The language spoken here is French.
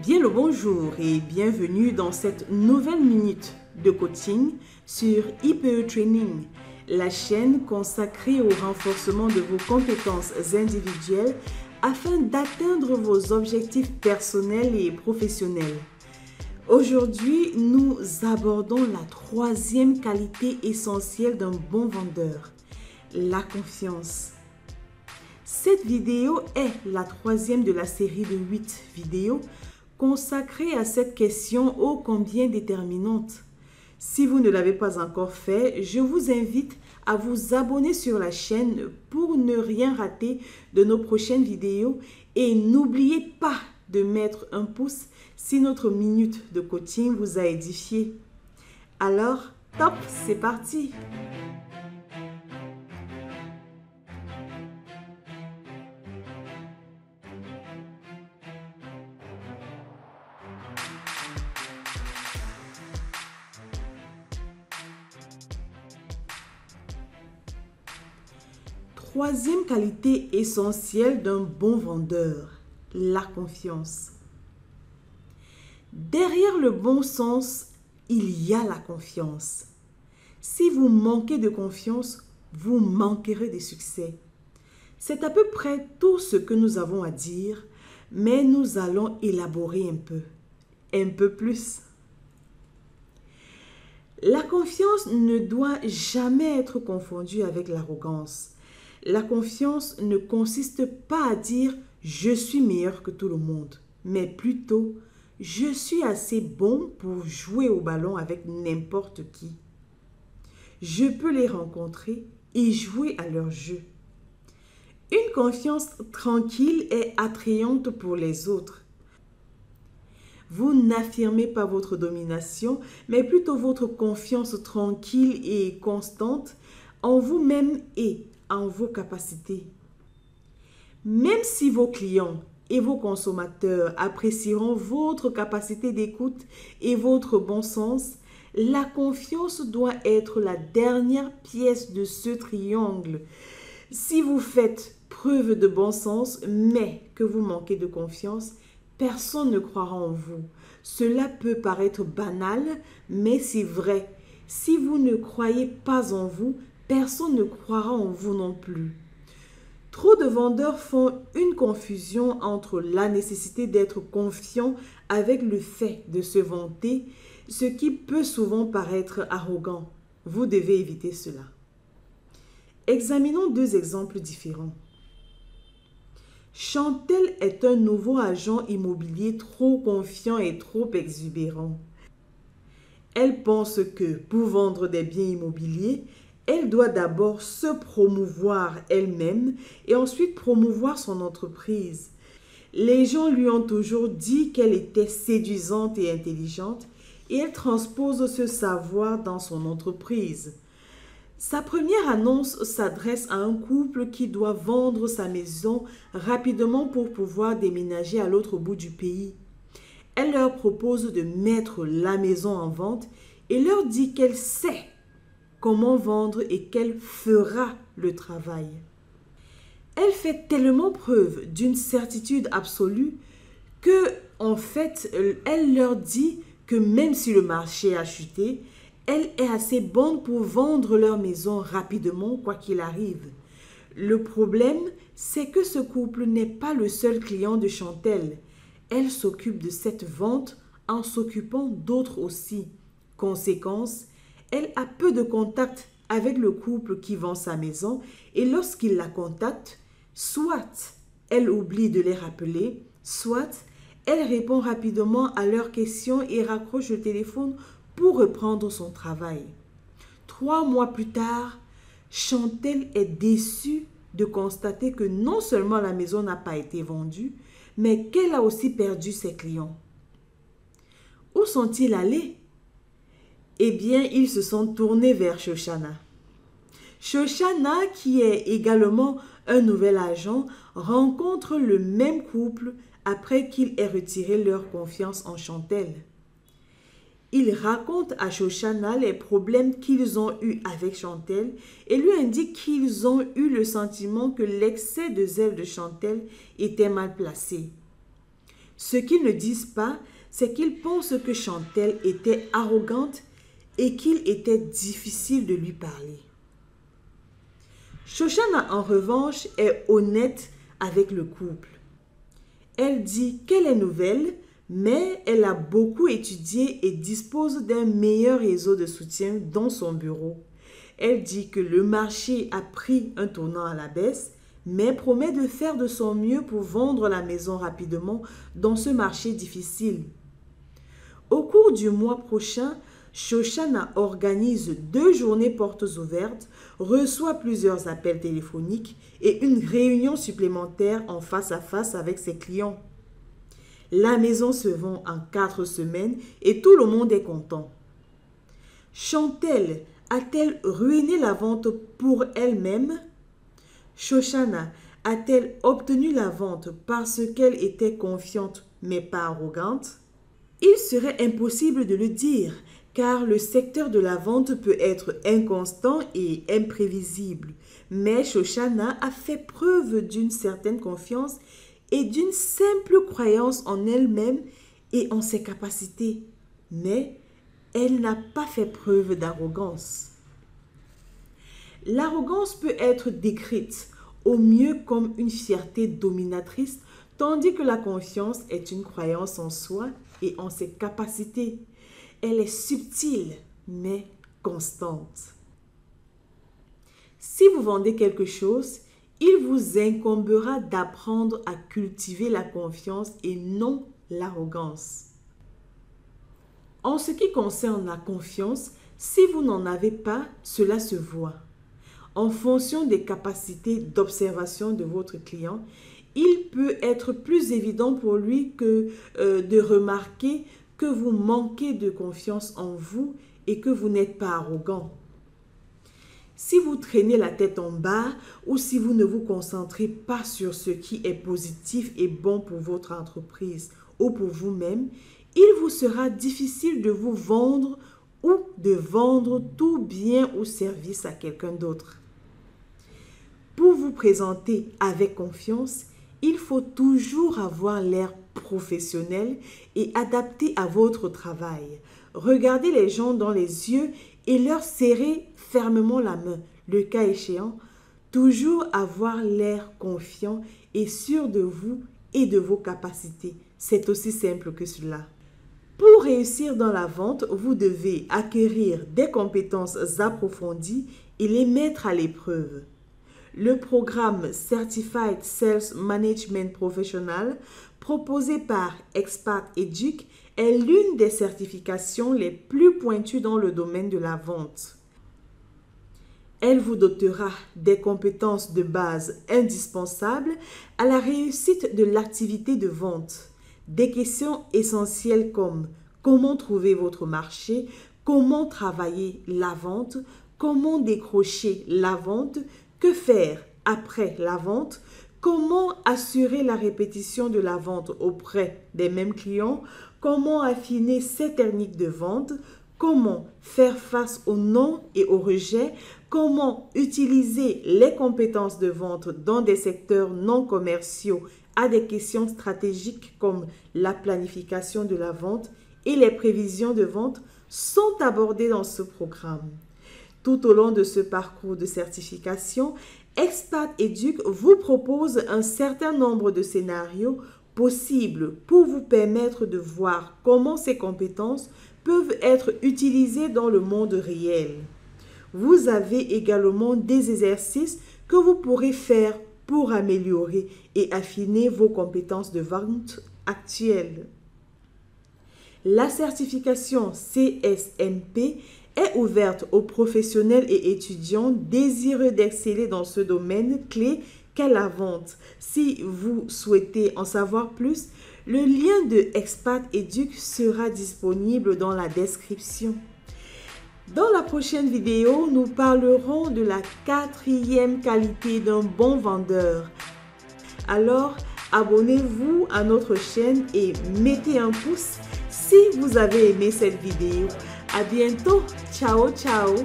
Bien le bonjour et bienvenue dans cette nouvelle minute de coaching sur IPE Training, la chaîne consacrée au renforcement de vos compétences individuelles afin d'atteindre vos objectifs personnels et professionnels. Aujourd'hui, nous abordons la troisième qualité essentielle d'un bon vendeur, la confiance. Cette vidéo est la troisième de la série de 8 vidéos consacrée à cette question ô combien déterminante. Si vous ne l'avez pas encore fait, je vous invite à vous abonner sur la chaîne pour ne rien rater de nos prochaines vidéos et n'oubliez pas de mettre un pouce si notre minute de coaching vous a édifié. Alors, top, c'est parti! Troisième qualité essentielle d'un bon vendeur, la confiance. Derrière le bon sens, il y a la confiance. Si vous manquez de confiance, vous manquerez de succès. C'est à peu près tout ce que nous avons à dire, mais nous allons élaborer un peu plus. La confiance ne doit jamais être confondue avec l'arrogance. La confiance ne consiste pas à dire « je suis meilleur que tout le monde », mais plutôt « je suis assez bon pour jouer au ballon avec n'importe qui. Je peux les rencontrer et jouer à leur jeu. » Une confiance tranquille est attrayante pour les autres. Vous n'affirmez pas votre domination, mais plutôt votre confiance tranquille et constante en vous-même et en vos capacités. Même si vos clients et vos consommateurs apprécieront votre capacité d'écoute et votre bon sens, la confiance doit être la dernière pièce de ce triangle. Si vous faites preuve de bon sens, mais que vous manquez de confiance, personne ne croira en vous. Cela peut paraître banal, mais c'est vrai. Si vous ne croyez pas en vous, personne ne croira en vous non plus. Trop de vendeurs font une confusion entre la nécessité d'être confiant avec le fait de se vanter, ce qui peut souvent paraître arrogant. Vous devez éviter cela. Examinons deux exemples différents. Chantel est un nouveau agent immobilier trop confiant et trop exubérant. Elle pense que pour vendre des biens immobiliers, elle doit d'abord se promouvoir elle-même et ensuite promouvoir son entreprise. Les gens lui ont toujours dit qu'elle était séduisante et intelligente et elle transpose ce savoir dans son entreprise. Sa première annonce s'adresse à un couple qui doit vendre sa maison rapidement pour pouvoir déménager à l'autre bout du pays. Elle leur propose de mettre la maison en vente et leur dit qu'elle sait comment vendre et qu'elle fera le travail. Elle fait tellement preuve d'une certitude absolue que, en fait, elle leur dit que même si le marché a chuté, elle est assez bonne pour vendre leur maison rapidement, quoi qu'il arrive. Le problème, c'est que ce couple n'est pas le seul client de Chantel. Elle s'occupe de cette vente en s'occupant d'autres aussi. Conséquence, elle a peu de contact avec le couple qui vend sa maison et lorsqu'il la contacte, soit elle oublie de les rappeler, soit elle répond rapidement à leurs questions et raccroche le téléphone pour reprendre son travail. 3 mois plus tard, Chantel est déçue de constater que non seulement la maison n'a pas été vendue, mais qu'elle a aussi perdu ses clients. Où sont-ils allés? Eh bien, ils se sont tournés vers Shoshana. Shoshana, qui est également un nouvel agent, rencontre le même couple après qu'ils aient retiré leur confiance en Chantel. Ils racontent à Shoshana les problèmes qu'ils ont eus avec Chantel et lui indiquent qu'ils ont eu le sentiment que l'excès de zèle de Chantel était mal placé. Ce qu'ils ne disent pas, c'est qu'ils pensent que Chantel était arrogante et qu'il était difficile de lui parler. Shoshana, en revanche, est honnête avec le couple. Elle dit qu'elle est nouvelle, mais elle a beaucoup étudié et dispose d'un meilleur réseau de soutien dans son bureau. Elle dit que le marché a pris un tournant à la baisse, mais promet de faire de son mieux pour vendre la maison rapidement dans ce marché difficile. Au cours du mois prochain, Shoshana organise 2 journées portes ouvertes, reçoit plusieurs appels téléphoniques et une réunion supplémentaire en face à face avec ses clients. La maison se vend en 4 semaines et tout le monde est content. Chantel a-t-elle ruiné la vente pour elle-même? Shoshana a-t-elle obtenu la vente parce qu'elle était confiante mais pas arrogante? Il serait impossible de le dire, car le secteur de la vente peut être inconstant et imprévisible. Mais Shoshana a fait preuve d'une certaine confiance et d'une simple croyance en elle-même et en ses capacités. Mais elle n'a pas fait preuve d'arrogance. L'arrogance peut être décrite au mieux comme une fierté dominatrice, tandis que la confiance est une croyance en soi et en ses capacités. Elle est subtile, mais constante. Si vous vendez quelque chose, il vous incombera d'apprendre à cultiver la confiance et non l'arrogance. En ce qui concerne la confiance, si vous n'en avez pas, cela se voit. En fonction des capacités d'observation de votre client, il peut être plus évident pour lui que de remarquer que vous manquez de confiance en vous et que vous n'êtes pas arrogant. Si vous traînez la tête en bas ou si vous ne vous concentrez pas sur ce qui est positif et bon pour votre entreprise ou pour vous-même, il vous sera difficile de vous vendre ou de vendre tout bien ou service à quelqu'un d'autre. Pour vous présenter avec confiance, il faut toujours avoir l'air professionnel et adapté à votre travail. Regardez les gens dans les yeux et leur serrer fermement la main. Le cas échéant, toujours avoir l'air confiant et sûr de vous et de vos capacités. C'est aussi simple que cela. Pour réussir dans la vente, vous devez acquérir des compétences approfondies et les mettre à l'épreuve. Le programme Certified Sales Management Professional proposé par Expat Educ est l'une des certifications les plus pointues dans le domaine de la vente. Elle vous dotera des compétences de base indispensables à la réussite de l'activité de vente. Des questions essentielles comme comment trouver votre marché, comment travailler la vente, comment décrocher la vente, que faire après la vente, comment assurer la répétition de la vente auprès des mêmes clients, comment affiner ses techniques de vente, comment faire face au non et au rejet, comment utiliser les compétences de vente dans des secteurs non commerciaux à des questions stratégiques comme la planification de la vente et les prévisions de vente sont abordées dans ce programme. Tout au long de ce parcours de certification, Expat Educ vous propose un certain nombre de scénarios possibles pour vous permettre de voir comment ces compétences peuvent être utilisées dans le monde réel. Vous avez également des exercices que vous pourrez faire pour améliorer et affiner vos compétences de vente actuelles. La certification CSMP est ouverte aux professionnels et étudiants désireux d'exceller dans ce domaine clé qu'est la vente. Si vous souhaitez en savoir plus, le lien de Expat Educ sera disponible dans la description. Dans la prochaine vidéo, nous parlerons de la 4e qualité d'un bon vendeur. Alors, abonnez-vous à notre chaîne et mettez un pouce si vous avez aimé cette vidéo. À bientôt. Ciao, ciao.